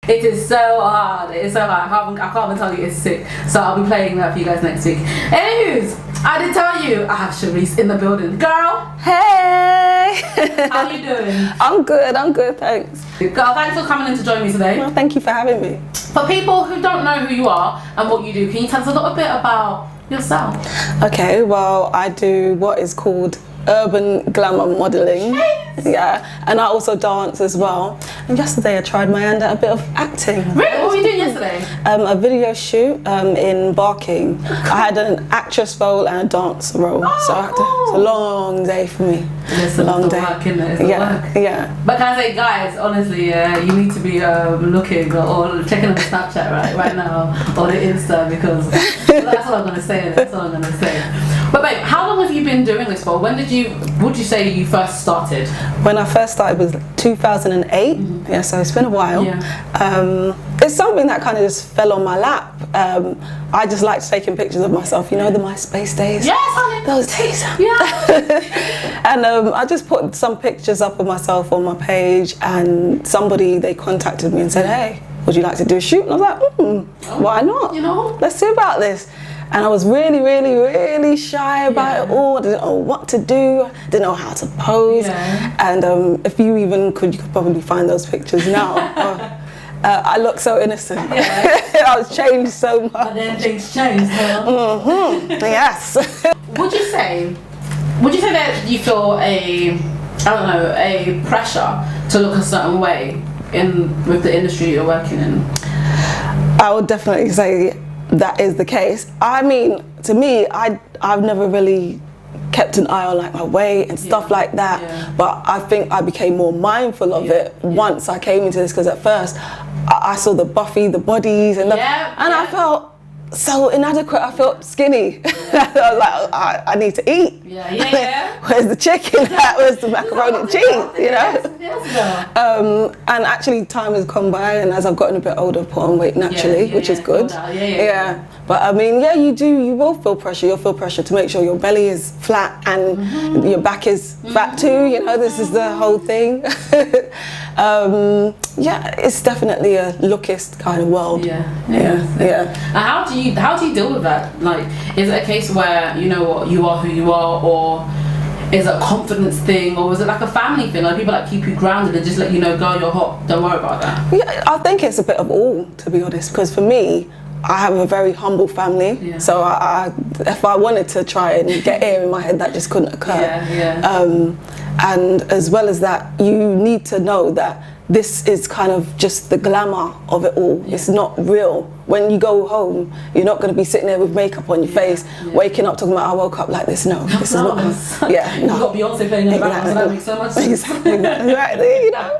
It is so hard. It's so hard. I can't even tell you it's sick. So I'll be playing that for you guys next week. Anyways, I did tell you I have Sharice in the building. Girl. Hey. How you doing? I'm good, thanks. Girl, thanks for coming in to join me today. Well, thank you for having me. For people who don't know who you are and what you do, can you tell us a little bit about yourself? Okay, well, I do what is called urban glamour modelling. Yeah, and I also dance as well. And yesterday I tried my hand at a bit of acting. Really? What were you doing yesterday? A video shoot in Barking. I had an actress role and a dance role. So I had to, it's a long day for me. It's a long day. Work, isn't it? Yeah. But can I say, guys, honestly, you need to be looking or checking on the Snapchat right now or the Insta, because that's what I'm going to say. That's what I'm going to say. But babe, how long have you been doing this for? When would you say you first started? When I first started was 2008. Mm-hmm. Yeah, so it's been a while. Yeah. It's something that kind of just fell on my lap. I just liked taking pictures of myself, you know, the MySpace days. Yes, honey. Those days. Yeah. And I just put some pictures up of myself on my page, and they contacted me and said, hey, would you like to do a shoot? And I was like, why not? You know? Let's see about this. And I was really, really, really shy about it all. I didn't know what to do. Didn't know how to pose. Yeah. And if you could probably find those pictures now. I look so innocent. Yeah. I was changed so much. But then things changed, huh? Mm-hmm. Yes. Would you say that you feel a pressure to look a certain way with the industry you're working in? I would definitely say that is the case. I mean, to me, I've never really kept an eye on like my weight and stuff like that. Yeah. But I think I became more mindful of it once I came into this, because at first I saw the Buffy, the bodies, and I felt so inadequate. I felt skinny. I was like, I need to eat. Yeah. Where's the chicken? Where's the macaroni and cheese? You know. Yes. And actually, time has gone by, and as I've gotten a bit older, I've put on weight naturally, which is good. Yeah. But I mean, you will feel pressure. You'll feel pressure to make sure your belly is flat and your back is fat too. You know, this is the whole thing. It's definitely a lookist kind of world. Yeah. And how do you deal with that? Like, is it a case where you know what, you are who you are, or is it a confidence thing, or is it like a family thing? Like, people like keep you grounded and just let you know, girl, you're hot, don't worry about that? Yeah, I think it's a bit of all, to be honest, because for me, I have a very humble family, so if I wanted to try and get air in my head, that just couldn't occur. And as well as that, you need to know that this is kind of just the glamour of it all. It's not real. When you go home, you're not going to be sitting there with makeup on your face, waking up talking about, I woke up like this. No, this is not. You've got Beyonce playing in the background, so that makes so much sense. Exactly, you know.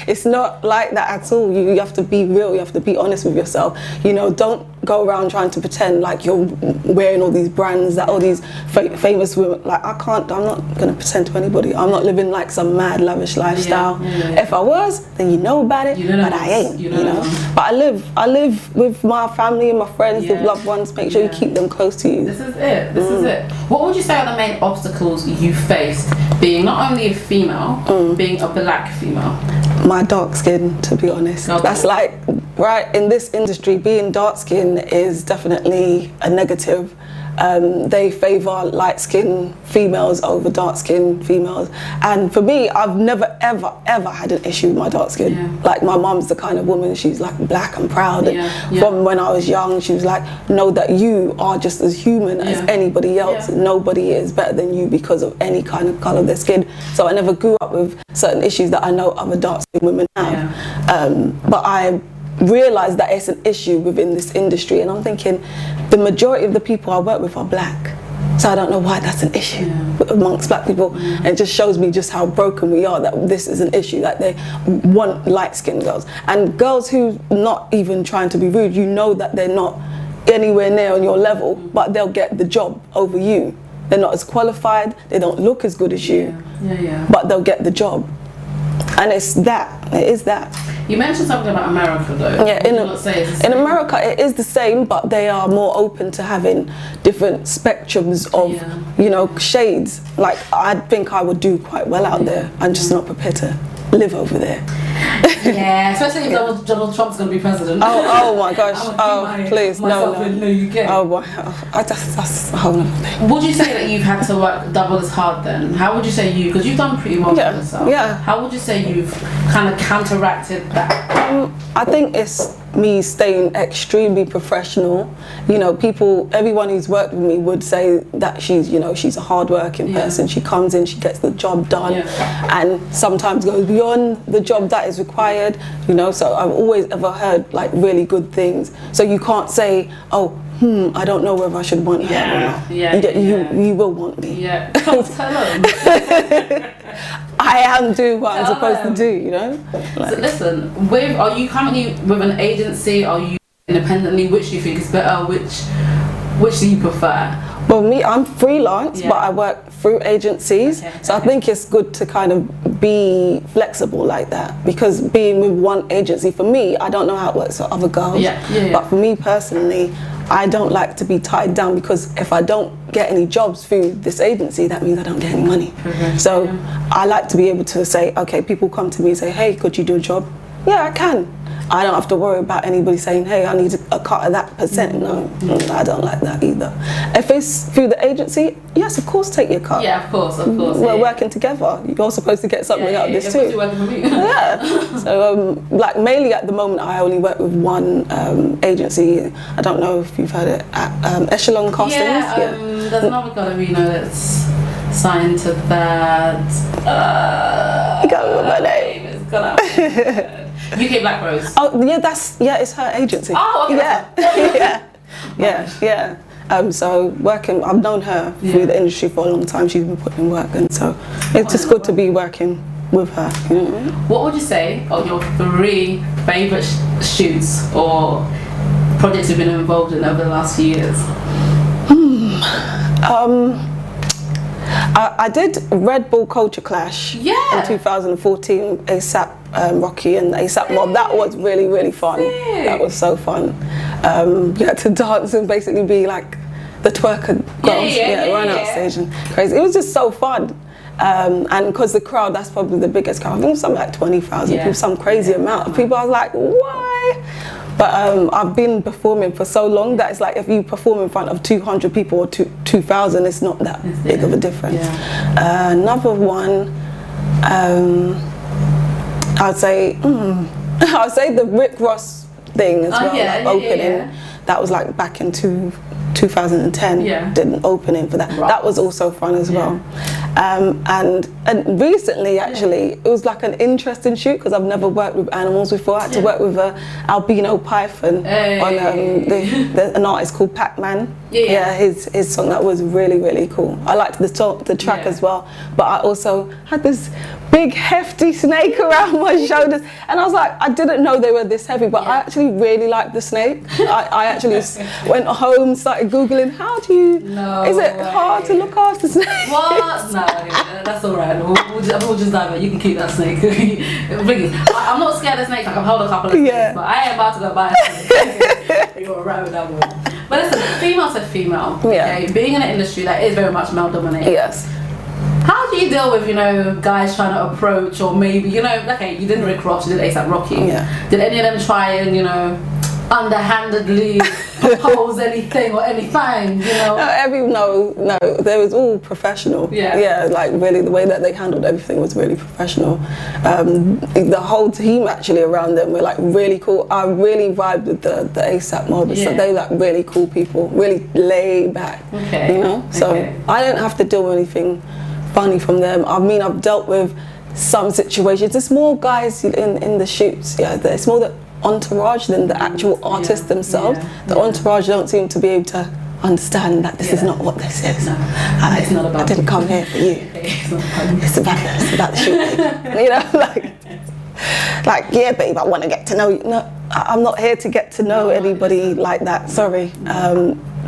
It's not like that at all. You have to be real. You have to be honest with yourself. You know, don't go around trying to pretend like you're wearing all these brands that all these famous women. Like, I'm not going to pretend to anybody. I'm not living like some mad lavish lifestyle. If I was, then you know about it, but I ain't. You know. But I live with my family and my friends, with loved ones. Make sure you keep them close to you. This is it. What would you say are the main obstacles you faced being not only a female, being a black female? My dark skin, to be honest. Okay. That's like, right, in this industry, being dark skin is definitely a negative. They favour light-skinned females over dark-skinned females, and for me, I've never ever had an issue with my dark skin. Like, my mum's the kind of woman, she's like black and proud, and from when I was young, she was like, know that you are just as human as anybody else, and nobody is better than you because of any kind of colour of their skin. So I never grew up with certain issues that I know other dark-skinned women have. But I realised that it's an issue within this industry, and I'm thinking the majority of the people I work with are black, so I don't know why that's an issue amongst black people. And it just shows me just how broken we are, that this is an issue, that they want light-skinned girls, and girls who not even trying to be rude, you know that they're not anywhere near on your level, but they'll get the job over you. They're not as qualified, they don't look as good as you, but they'll get the job. And it is that. You mentioned something about America though. Yeah, in America it is the same, but they are more open to having different spectrums of, you know, shades. Like, I think I would do quite well out there. I'm just not prepared to live over there. Yeah, especially if Donald Trump's going to be president. Oh my gosh. Please, no. In the UK. Oh, wow. That's a whole other thing. Would you say that you've had to work double as hard then? How would you say because you've done pretty well for yourself. Yeah. How would you say you've kind of counteracted that? I think it's me staying extremely professional. You know, everyone who's worked with me would say that she's a hardworking person. She comes in, she gets the job done, and sometimes goes beyond the job that is required. You know, so I've always ever heard like really good things. So you can't say, oh, I don't know whether I should want her or not. You will want me. Yeah. Tell them. I am doing what I'm supposed to do, you know? So listen, are you currently with an agency? Are you independently? Which do you think is better? Which do you prefer? Well, I'm freelance, but I work through agencies. So I think it's good to kind of be flexible like that, because being with one agency, for me, I don't know how it works for other girls. But for me personally, I don't like to be tied down, because if I don't get any jobs through this agency, that means I don't get any money. So I like to be able to say, okay, people come to me and say, hey, could you do a job? Yeah, I can. I don't have to worry about anybody saying, hey, I need a cut of that %. No, I don't like that either. If it's through the agency, yes, of course, take your cut. Yeah, of course. We're working together. You're supposed to get something out of this too. You're working for me. Yeah. So, like, mainly at the moment, I only work with one agency. I don't know if you've heard it, Echelon Castings. There's another girl that we know that's signed to that. I can't remember her name. It's gone out. UK Black Rose. Oh yeah, it's her agency. Oh, okay. Yeah. So working, I've known her through the industry for a long time. She's been putting in work, and so it's just good to be working with her. You know? What would you say are your 3 favourite shoots or projects you've been involved in over the last few years? I did Red Bull Culture Clash in 2014, ASAP Rocky and ASAP Mob. That was really, really fun. That was so fun. You had to dance and basically be like the twerker girls, run out stage and crazy. It was just so fun. And because the crowd, that's probably the biggest crowd. I think it was something like 20,000 people, some crazy amount of people. I was like, why? But I've been performing for so long that it's like if you perform in front of 200 people or 2,000, it's not that big of a difference. Another one, I'd say the Rick Ross thing as well, opening. That was like back in 2010. Did an opening for that. That was also fun as well. And recently, actually, it was like an interesting shoot because I've never worked with animals before. I had to work with an albino python on an artist called Pac-Man. His song, that was really, really cool. I liked the track as well, but I also had this big hefty snake around my shoulders, and I was like, I didn't know they were this heavy, but I actually really liked the snake. I actually went home, started Googling, how do you, is it hard to look after snakes? What? No, that's alright. We'll just dive in. You can keep that snake. I'm not scared of snakes. I've held a couple of snakes, but I ain't about to go buy a snake. You're alright with that one. But listen, female to female. Okay, being in an industry that is very much male dominated. Yes. How do you deal with, guys trying to approach, or maybe, okay, you didn't Rick Ross, you did ASAP Rocky. Did any of them try and, underhandedly propose anything or anything, No, there was all professional. Like really the way that they handled everything was really professional. The whole team actually around them were like really cool. I really vibed with the ASAP Mob. So they like really cool people, really laid back. So I don't have to do anything funny from them. I mean, I've dealt with some situations. It's more guys in the shoots. It's more the entourage than the actual artists themselves. The entourage don't seem to be able to understand that this is not what this is. It's not about I didn't come here for you. It's about the shoot. Like, yeah, babe, I want to get to know you. No, I'm not here to get to know anybody like that. Sorry.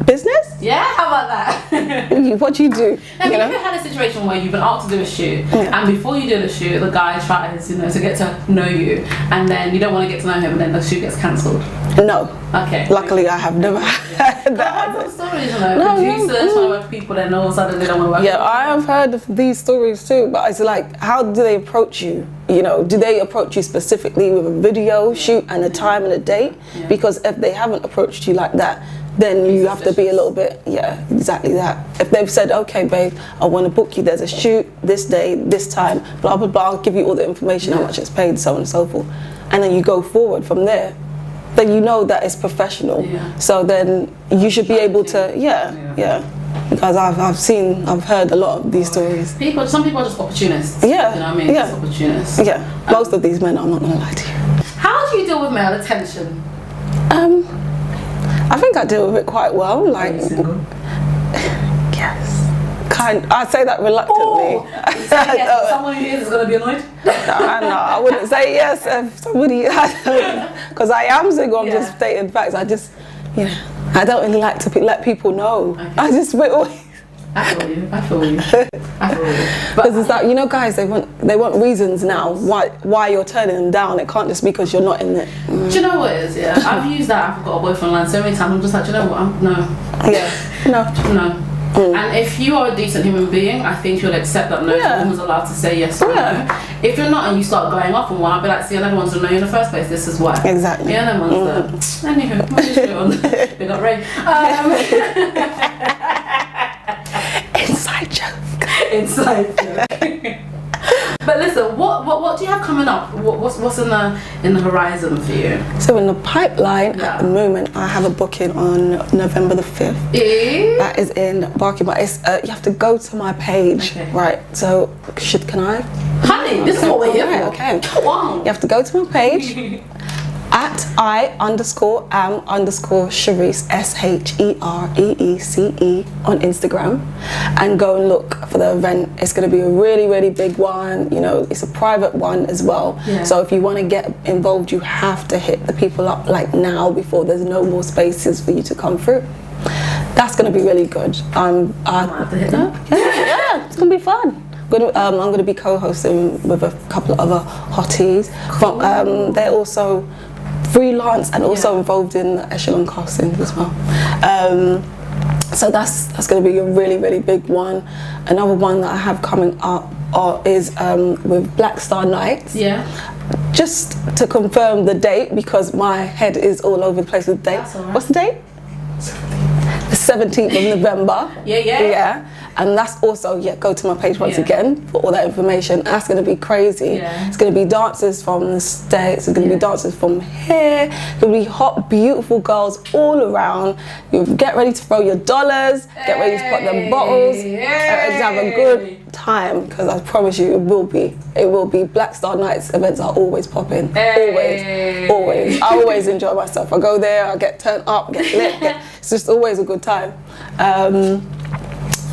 Business? Yeah, how about that? What do you do? Have you ever had a situation where you've been asked to do a shoot, and before you do the shoot, the guy tries, to get to know you, and then you don't want to get to know him, and then the shoot gets cancelled? No. Okay. Luckily, I have never had that. I've heard some stories, producers trying to work with people, then all of a sudden they don't want to work with I have heard of these stories too, but it's like, how do they approach you? you know, do they approach you specifically with a video shoot and a time and a date? Yeah. Because if they haven't approached you like that, then you have to be a little bit, yeah, exactly that. If they've said, okay, babe, I want to book you, there's a shoot, this day, this time, blah, blah, blah, I'll give you all the information, how much it's paid, so on and so forth. And then you go forward from there, then you know that it's professional. Yeah. So then you should be able to, yeah. Because I've heard a lot of these stories. Some people are just opportunists. Yeah. You know what I mean? Yeah. Just opportunists. Yeah. Most of these men, I'm not gonna lie to you. How do you deal with male attention? I think I deal with it quite well. Like, are you single? Yes. I say that reluctantly. Oh, you say yes, someone who is going to be annoyed? No, I wouldn't say yes if somebody, because I am single, I'm just stating facts. I just, you know, I don't really like to let people know. Okay. I just always. I feel you. Because it's like, you know, guys, they want reasons now why you're turning them down. It can't just be because you're not in it. Do you know what it is? Yeah, I've used that. I've got a boyfriend line so many times. I'm just like, do you know what? No. Yeah. No. And if you are a decent human being, I think you'll accept that no woman's allowed to say yes or no. If you're not and you start going off on one, I'll be like, see, I never wanted to know you in the first place. This is why. Exactly. Yeah, no one's there. Anywho, what is on? We got Ray. Inside joke. Inside joke. But listen, what do you have coming up? What's in the horizon for you? So in the pipeline at the moment, I have a booking on November the 5th. That is in Barking, but it's you have to go to my page, right? So can I? Honey, this is what we're here for. Okay. Come on. You have to go to my page. at I_am_Shereece, SHEREECE on Instagram, and go and look for the event. It's going to be a really, really big one. You know, it's a private one as well. Yeah. So if you want to get involved, you have to hit the people up like now before there's no more spaces for you to come through. That's going to be really good. I might have to hit that. Yeah, it's going to be fun. I'm going to be co-hosting with a couple of other hotties. Cool. They're also freelance and also involved in the echelon casting as well. So that's going to be a really, really big one. Another one that I have coming up is with Black Star Nights. Yeah. Just to confirm the date, because my head is all over the place with dates. Right. What's the date? The 17th of November. Yeah. And that's also, go to my page once again for all that information. That's going to be crazy. Yeah. It's going to be dancers from the States. It's going to be dancers from here. It's going to be hot, beautiful girls all around. You get ready to throw your dollars. Get ready to put them bottles. Get ready to have a good time, because I promise you it will be. It will be. Black Star Nights events are always popping. Always. I always enjoy myself. I go there, I get turned up, get lit. It's just always a good time.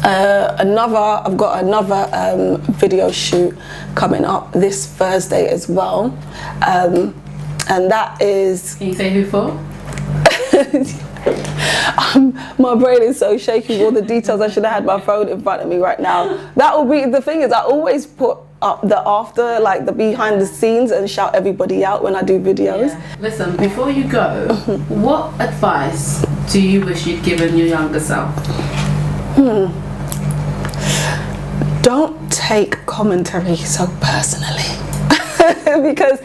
I've got another video shoot coming up this Thursday as well, and that is. Can you say who for? My brain is so shaky with all the details. I should have had my phone in front of me right now. That will be the thing. Is I always put up the after, like the behind the scenes, and shout everybody out when I do videos. Yeah. Listen, before you go, what advice do you wish you'd given your younger self? Don't take commentary so personally. Because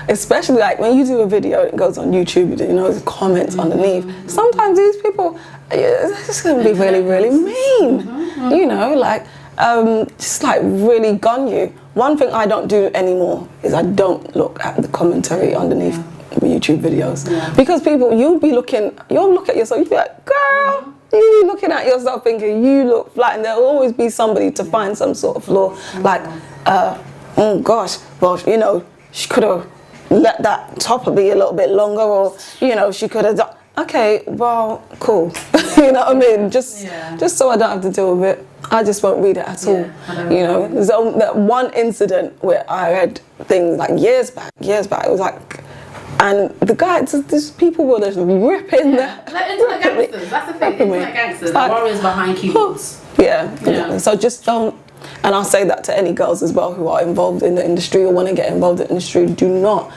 especially like when you do a video and it goes on YouTube, you know, there's comments underneath. Sometimes these people, they're just going to be really, really mean. You know, like just like really gun you. One thing I don't do anymore is I don't look at the commentary underneath YouTube videos. Because you'll look at yourself, you'll be like, girl, you looking at yourself thinking you look flat, and there'll always be somebody to find some sort of flaw. Like, oh gosh, well, you know, she could have let that topper be a little bit longer, or, you know, she could have done. Okay, well, cool. You know what I mean? Just so I don't have to deal with it. I just won't read it at all. You know, there's that one incident where I read things like years back. It was like. And the guy, these people were just ripping the... Like internet gangsters, that's the thing, internet gangsters, the warriors behind keyboards. Yeah. So just don't, and I'll say that to any girls as well who are involved in the industry or want to get involved in the industry, do not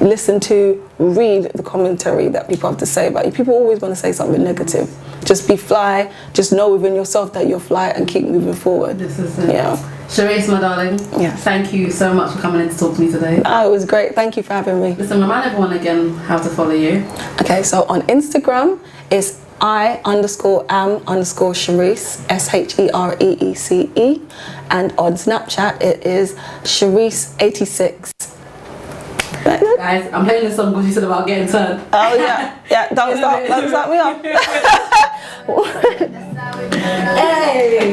listen to, read the commentary that people have to say about you. People always want to say something negative. Just be fly, just know within yourself that you're fly, and keep moving forward. This is it. Yeah. Charisse, my darling. Yes. Thank you so much for coming in to talk to me today. Oh, it was great. Thank you for having me. Listen, remind everyone again how to follow you. Okay, so on Instagram, it's I_am_Charisse, SHEREECE, and on Snapchat it is Charisse86. Guys, I'm playing this song because you said about getting turned. Oh yeah, don't start me up. Hey!